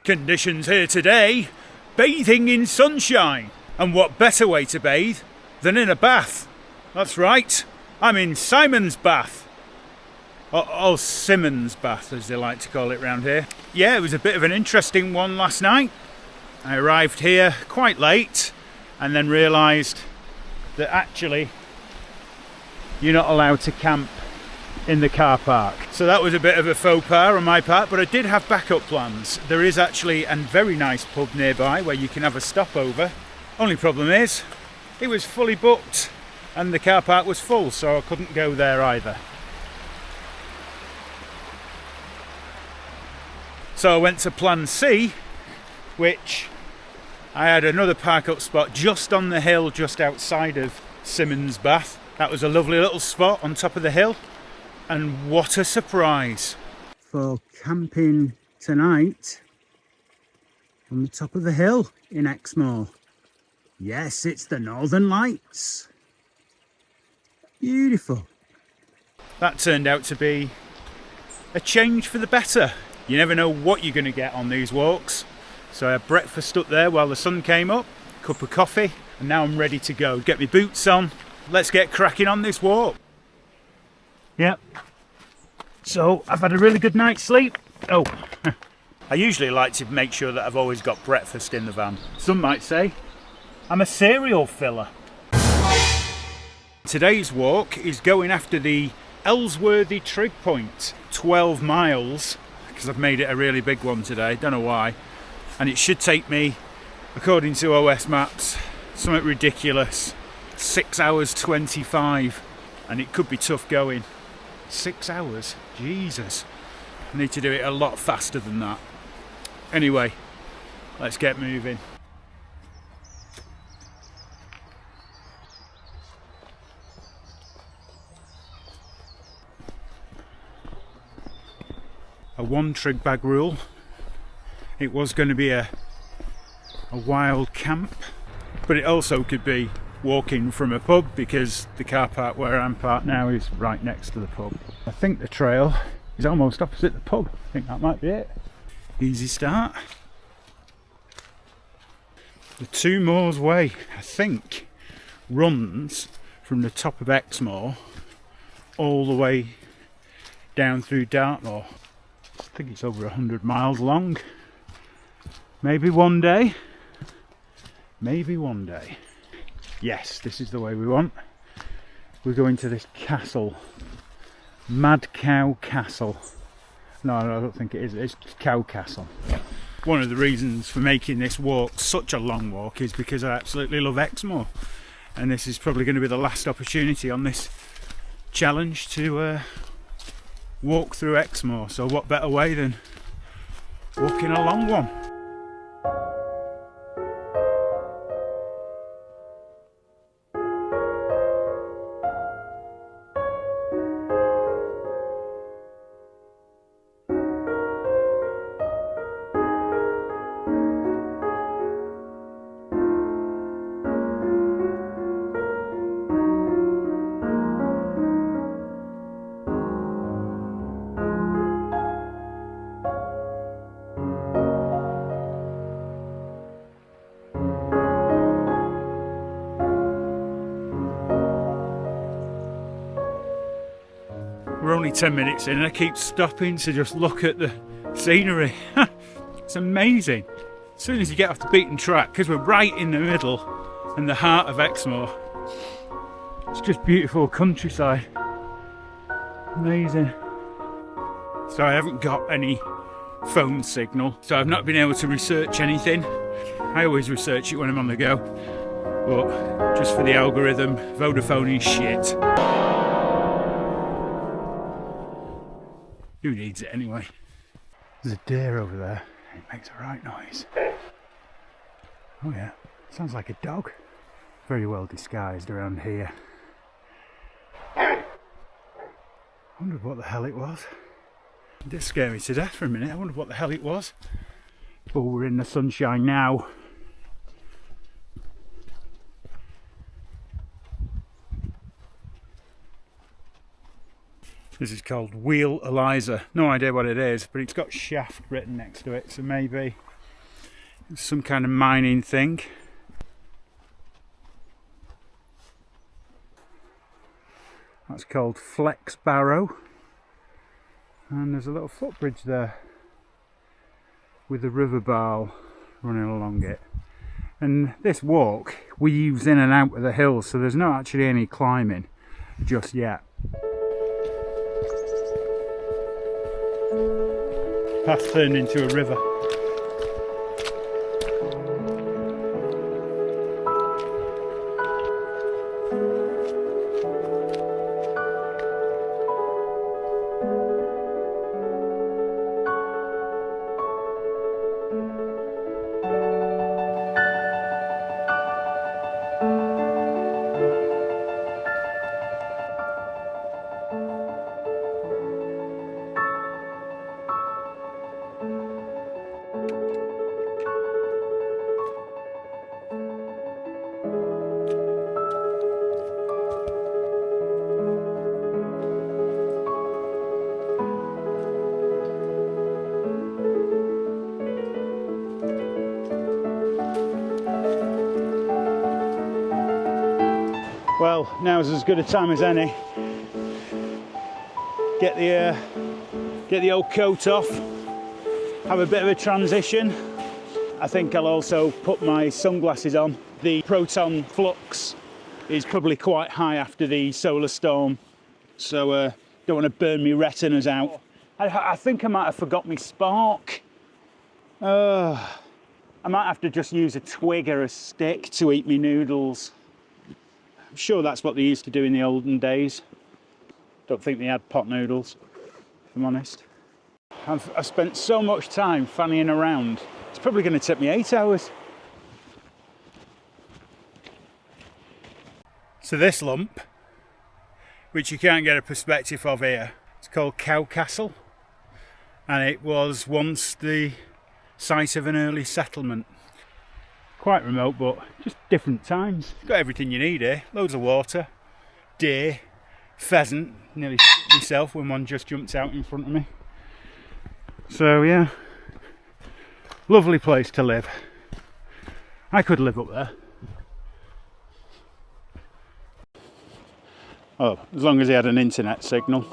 Conditions here today, bathing in sunshine. And what better way to bathe than in a bath? That's right, I'm in Simonsbath. Or Simonsbath as they like to call it round here. Yeah, it was a bit of an interesting one last night. I arrived here quite late and then realised that actually you're not allowed to camp in the car park. So that was a bit of a faux pas on my part, but I did have backup plans. There is actually a very nice pub nearby where you can have a stopover. Only problem is, it was fully booked and the car park was full, so I couldn't go there either. So I went to plan C, which I had another park up spot just on the hill just outside of Simonsbath. That was a lovely little spot on top of the hill. And what a surprise for camping tonight on the top of the hill in Exmoor. Yes, it's the Northern Lights. Beautiful. That turned out to be a change for the better. You never know what you're going to get on these walks. So I had breakfast up there while the sun came up, a cup of coffee, and now I'm ready to go. Get my boots on. Let's get cracking on this walk. Yep. So I've had a really good night's sleep. Oh, I usually like to make sure that I've always got breakfast in the van. Some might say I'm a cereal filler. Today's walk is going after the Elsworthy Trig Point, 12 miles, because I've made it a really big one today, don't know why. And it should take me, according to OS Maps, something ridiculous, 6 hours 25, and it could be tough going. 6 hours? Jesus. I need to do it a lot faster than that. Anyway, let's get moving. A one trig bag rule. It was going to be a wild camp, but it also could be walking from a pub because the car park where I'm parked now is right next to the pub. I think the trail is almost opposite the pub. I think that might be it. Easy start. The Two Moors Way, I think, runs from the top of Exmoor all the way down through Dartmoor. I think it's over 100 miles long. Maybe one day. Maybe one day. Yes, this is the way we want. We're going to this castle. Mad Cow Castle. No, I don't think it is. It's Cow Castle. One of the reasons for making this walk such a long walk is because I absolutely love Exmoor. And this is probably going to be the last opportunity on this challenge to walk through Exmoor. So what better way than walking a long one? We're only 10 minutes in and I keep stopping to just look at the scenery. It's amazing. As soon as you get off the beaten track, because we're right in the middle and the heart of Exmoor, it's just beautiful countryside. Amazing. So I haven't got any phone signal, so I've not been able to research anything. I always research it when I'm on the go, but just for the algorithm, Vodafone is shit. Who needs it anyway? There's a deer over there. It makes a right noise. Oh yeah, sounds like a dog. Very well disguised around here. I wondered what the hell it was. It did scare me to death for a minute. I wondered what the hell it was. But we're in the sunshine now. This is called Wheel Eliza. No idea what it is, but it's got shaft written next to it, so maybe it's some kind of mining thing. That's called Flex Barrow. And there's a little footbridge there with a river bar running along it. And this walk weaves in and out of the hills, so there's not actually any climbing just yet. Path turned into a river. Well, now's as good a time as any. Get the old coat off, have a bit of a transition. I think I'll also put my sunglasses on. The proton flux is probably quite high after the solar storm, so don't want to burn my retinas out. I think I might have forgot my spark. I might have to just use a twig or a stick to eat me noodles. I'm sure that's what they used to do in the olden days. Don't think they had pot noodles, if I'm honest. I've spent so much time fannying around. It's probably going to take me 8 hours. So this lump, which you can't get a perspective of here, it's called Cow Castle, and it was once the site of an early settlement. Quite remote, but just different times. Got everything you need here. Loads of water, deer, pheasant. Nearly shit myself when one just jumped out in front of me. So yeah, lovely place to live. I could live up there. Oh, as long as he had an internet signal.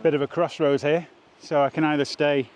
Bit of a crossroads here, so I can either stay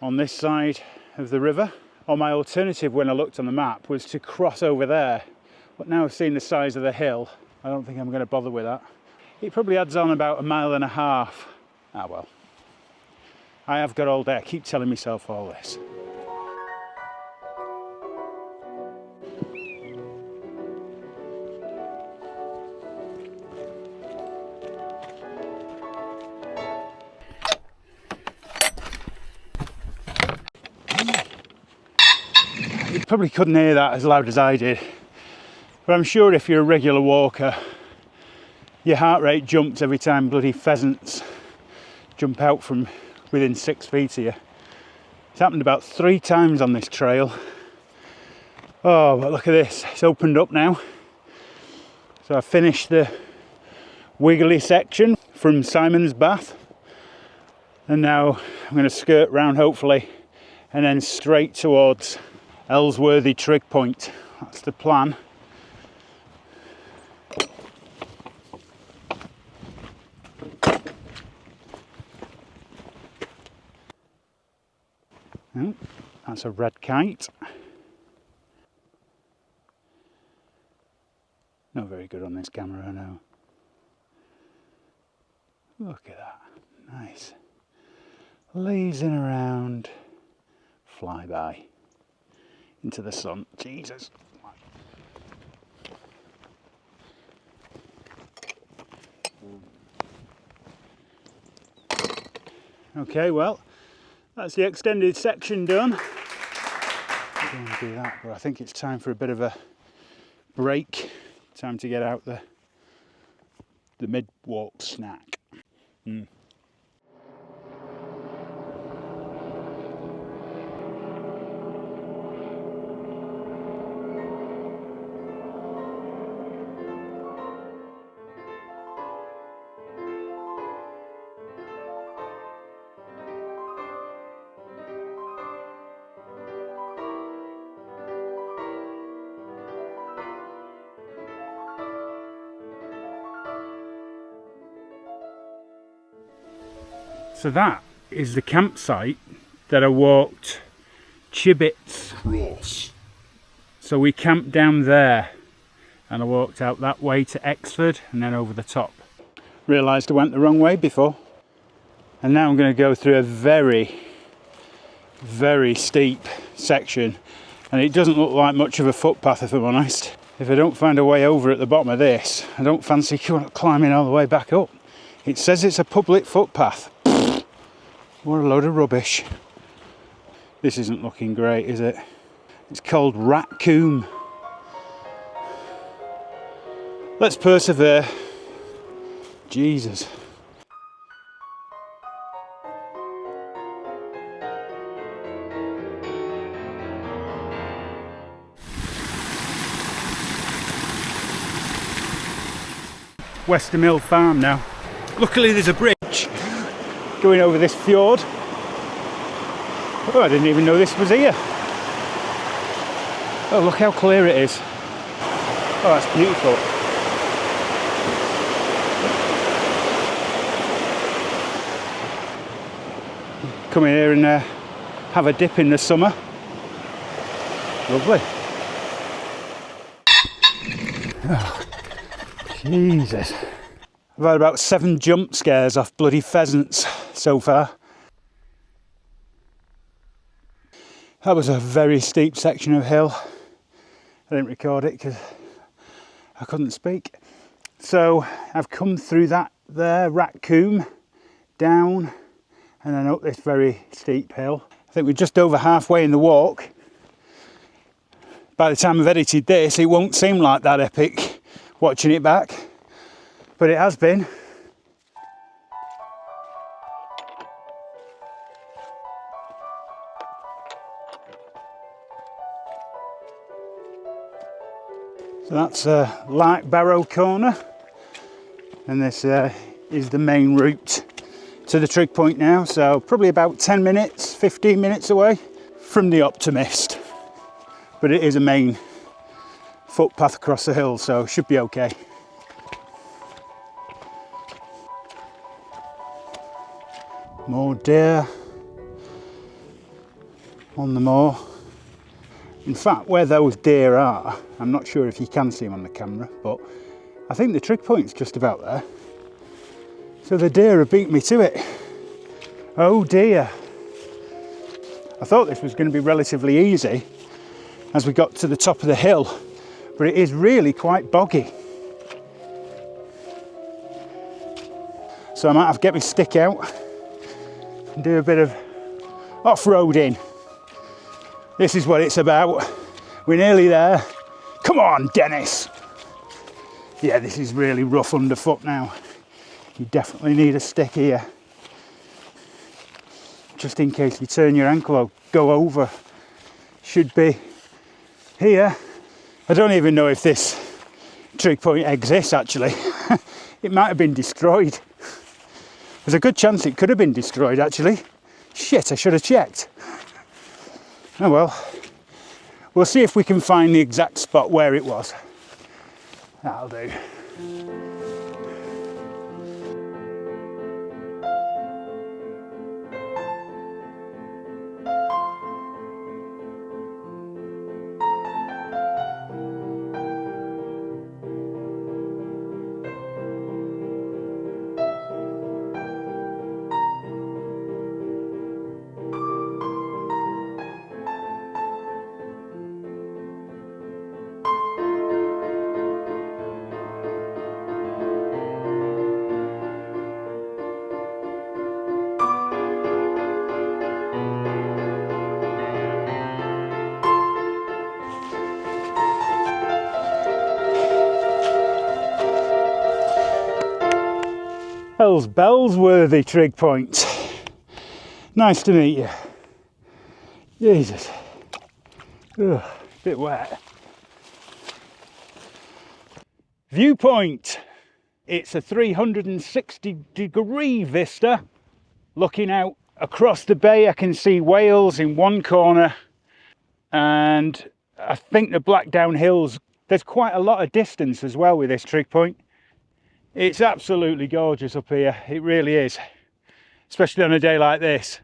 on this side of the river, or my alternative when I looked on the map was to cross over there. But now I've seen the size of the hill, I don't think I'm going to bother with that. It probably adds on about 1.5 miles. Ah well, I have got all day. I keep telling myself all this. You probably couldn't hear that as loud as I did, but I'm sure if you're a regular walker, your heart rate jumps every time bloody pheasants jump out from within 6 feet of you. It's happened about 3 times on this trail. Oh, but look at this, it's opened up now. So I finished the wiggly section from Simonsbath, and now I'm going to skirt round hopefully and then straight towards Elsworthy Trig Point. That's the plan. Oh, that's a red kite. Not very good on this camera, I know. Look at that. Nice. Lazing around. Flyby. Into the sun. Jesus. Okay, well, that's the extended section done. I don't want to do that, but I think it's time for a bit of a break. Time to get out the mid-walk snack. So that is the campsite that I walked Chibbits Cross. So we camped down there and I walked out that way to Exford and then over the top. Realised I went the wrong way before. And now I'm going to go through a very, very steep section. And it doesn't look like much of a footpath, if I'm honest. If I don't find a way over at the bottom of this, I don't fancy climbing all the way back up. It says it's a public footpath. What a load of rubbish. This isn't looking great, is it? It's called Raccoon. Let's persevere. Jesus. Westermill Farm now. Luckily there's a bridge going over this fjord. Oh, I didn't even know this was here. Oh, look how clear it is. Oh, that's beautiful. Come in here and have a dip in the summer. Lovely. Oh, Jesus. I've had about 7 jump scares off bloody pheasants so far. That was a very steep section of hill. I didn't record it because I couldn't speak. So I've come through that there, Raccoon, down and then up this very steep hill. I think we're just over halfway in the walk. By the time I've edited this, it won't seem like that epic watching it back, but it has been. So that's Light Barrow Corner, and this is the main route to the Trig Point now, so probably about 10 minutes, 15 minutes away from the Optimist. But it is a main footpath across the hill, so should be okay. More deer on the moor. In fact, where those deer are, I'm not sure if you can see them on the camera, but I think the Trig Point's just about there. So the deer have beat me to it. Oh dear. I thought this was going to be relatively easy as we got to the top of the hill, but it is really quite boggy. So I might have to get my stick out and do a bit of off-roading. This is what it's about. We're nearly there. Come on, Dennis. Yeah, this is really rough underfoot now. You definitely need a stick here. Just in case you turn your ankle or go over. Should be here. I don't even know if this Trig Point exists actually. It might have been destroyed. There's a good chance it could have been destroyed actually. Shit, I should have checked. Oh well, we'll see if we can find the exact spot where it was. That'll do. Elsworthy Trig Point. Nice to meet you. Jesus. Ugh, bit wet. Viewpoint. It's a 360-degree vista. Looking out across the bay, I can see Wales in one corner, and I think the Blackdown Hills. There's quite a lot of distance as well with this trig point. It's absolutely gorgeous up here, it really is. Especially on a day like this,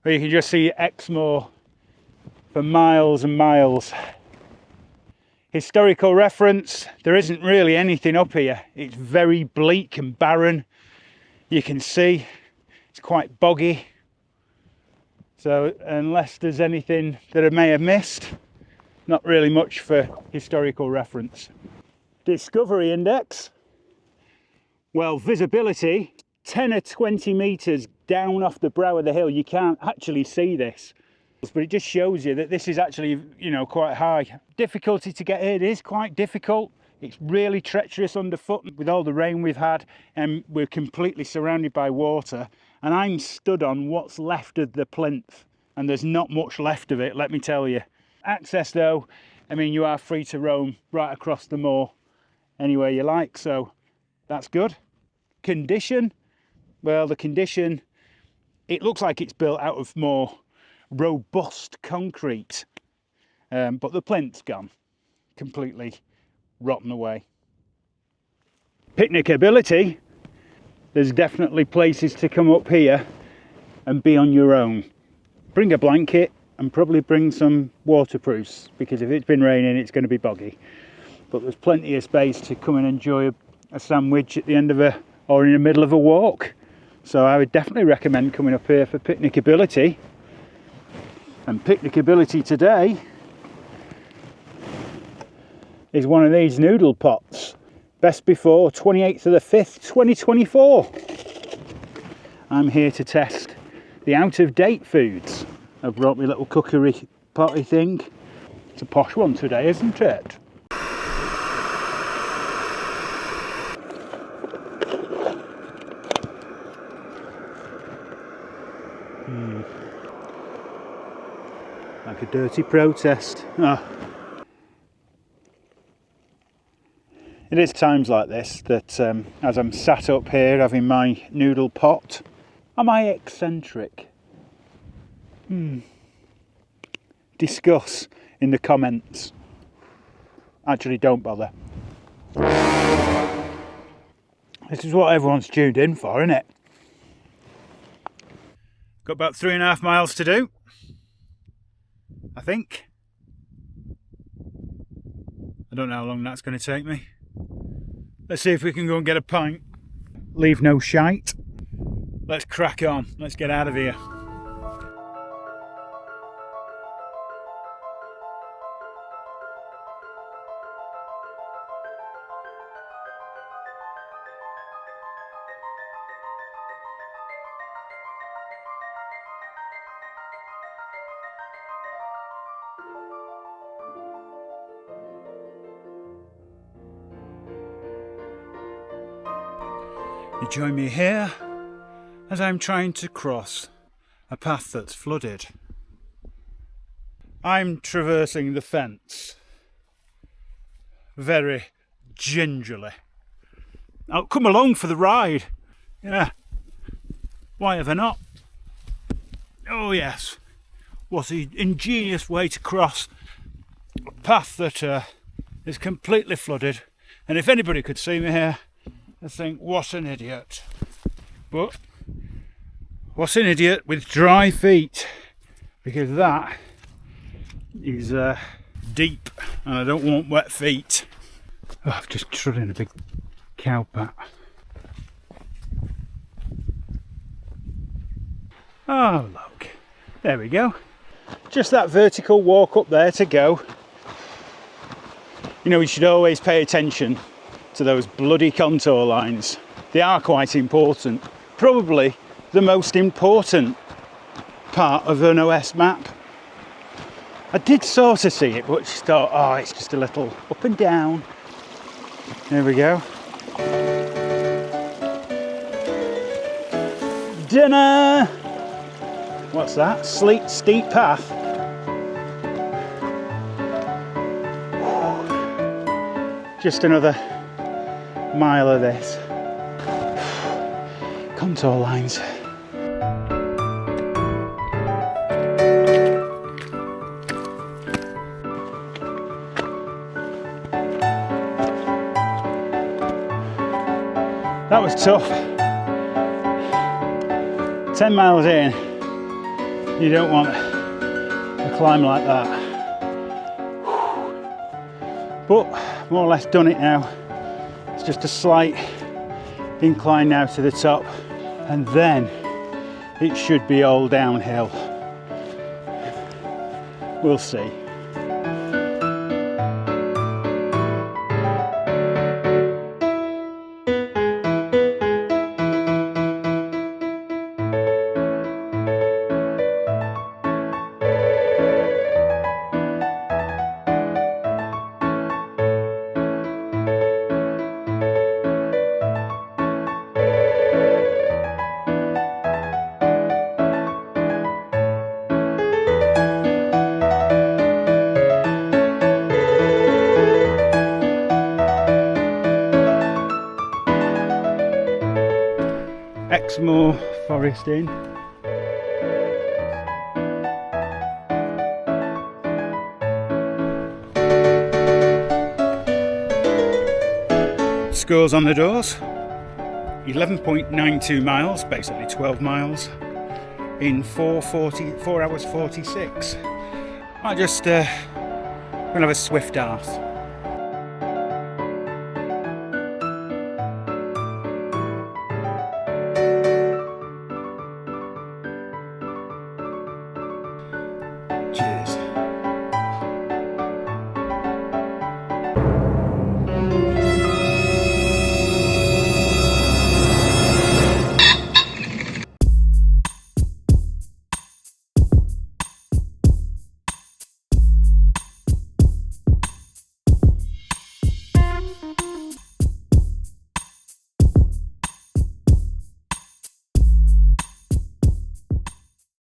where you can just see Exmoor for miles and miles. Historical reference, there isn't really anything up here. It's very bleak and barren. You can see it's quite boggy. So unless there's anything that I may have missed, not really much for historical reference. Discovery index. Well, visibility, 10 or 20 metres down off the brow of the hill. You can't actually see this, but it just shows you that this is actually, you know, quite high. Difficulty to get here, it is quite difficult. It's really treacherous underfoot with all the rain we've had, and we're completely surrounded by water. And I'm stood on what's left of the plinth, and there's not much left of it, let me tell you. Access though, I mean, you are free to roam right across the moor anywhere you like, so that's good. Condition, well, the condition, it looks like it's built out of more robust concrete, but the plinth's gone, completely rotten away. Picnicability, there's definitely places to come up here and be on your own. Bring a blanket and probably bring some waterproofs, because if it's been raining it's going to be boggy. But there's plenty of space to come and enjoy a sandwich at the end of or in the middle of a walk. So I would definitely recommend coming up here for picnicability. And picnicability today is one of these noodle pots. Best before 28th of the 5th, 2024. I'm here to test the out-of-date foods. I've brought my little cookery potty thing. It's a posh one today, isn't it? Like a dirty protest. Oh. It is times like this that as I'm sat up here having my noodle pot, am I eccentric? Discuss in the comments. Actually, don't bother. This is what everyone's tuned in for, isn't it? Got about 3.5 miles to do, I think. I don't know how long that's going to take me. Let's see if we can go and get a pint. Leave no shite. Let's crack on. Let's get out of here. You join me here as I'm trying to cross a path that's flooded. I'm traversing the fence very gingerly. Now come along for the ride. Yeah, why ever not? Oh yes, what an ingenious way to cross a path that is completely flooded. And if anybody could see me here, I think, what an idiot. But what's an idiot with dry feet? Because that is deep and I don't want wet feet. Oh, I've just trod in a big cow pat. Oh look, there we go. Just that vertical walk up there to go. You know, you should always pay attention to those bloody contour lines. They are quite important. Probably the most important part of an OS map. I did sort of see it, but just thought, oh, it's just a little up and down. There we go. dinner. What's that? Steep path. Just another mile of this. Contour lines. That was tough. 10 miles in, you don't want a climb like that. But more or less done it now. It's just a slight incline now to the top, and then it should be all downhill. We'll see. Exmoor Forest Inn. Scores on the doors. 11.92 miles, basically 12 miles, in 4 hours 46. I just gonna have a swift arse.